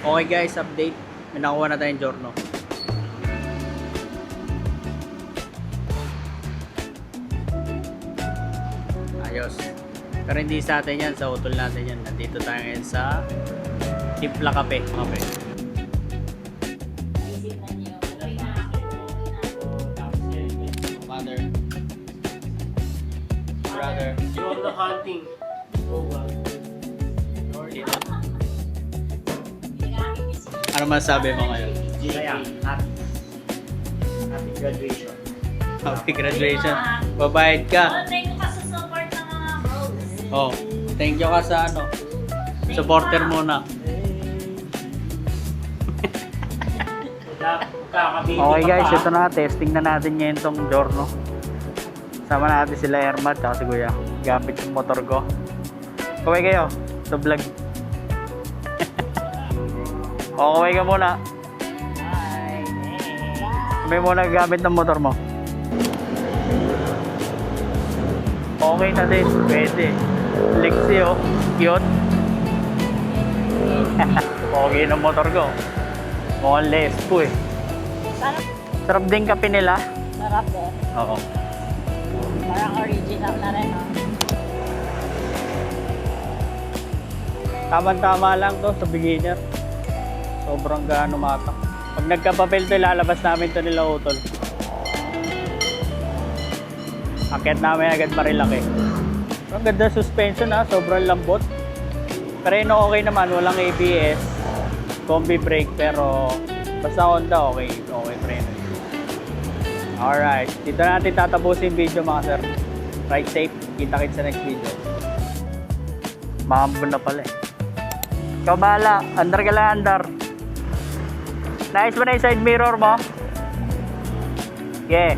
Okay guys, update. May nakuha na tayong Giorno. Ayos. Pero hindi sa atin yan, sa utol natin yan. Nandito tayo ngayon sa Timpla Cafe. Mother. Brother. Giorno hunting. Ano masasabi mo ngayon? Kaya, happy graduation. Happy graduation. Babayad ka. Oh, thank you ka sa support ng mga bros. Oh, thank you ka sa ano. Supporter muna. Okay guys, ito na. Testing na natin ngayon tong Giorno. Sama natin sila Ermat at si Kuya. Gamit yung motor ko. Kaway kayo sa vlog. O, kaway ka muna. Bye. Kami muna gamit ng motor mo. Okay na din. Pwede. Lexi oh. Cute. Okay ng motor ko. Mukhang lespo eh. Sarap. Sarap din kape nila. Sarap din. Oo. Parang original na rin, oh. Tama-tama lang to sa beginner. Sobrang gaano matak. Pag nagkapapel to, ilalabas namin to nila utol. Akit namin agad marilaki. Ang ganda suspension ha, sobrang lambot. Pero yun okay naman, walang ABS. Combi brake pero basta Honda okay preno. Alright, dito natin tatapusin yung video mga sir. Ride safe, kita-kits sa next video. Maambon na pala eh. Ikaw bahala, andar ka lang andar. Nice mo na yung side mirror mo? Yeah.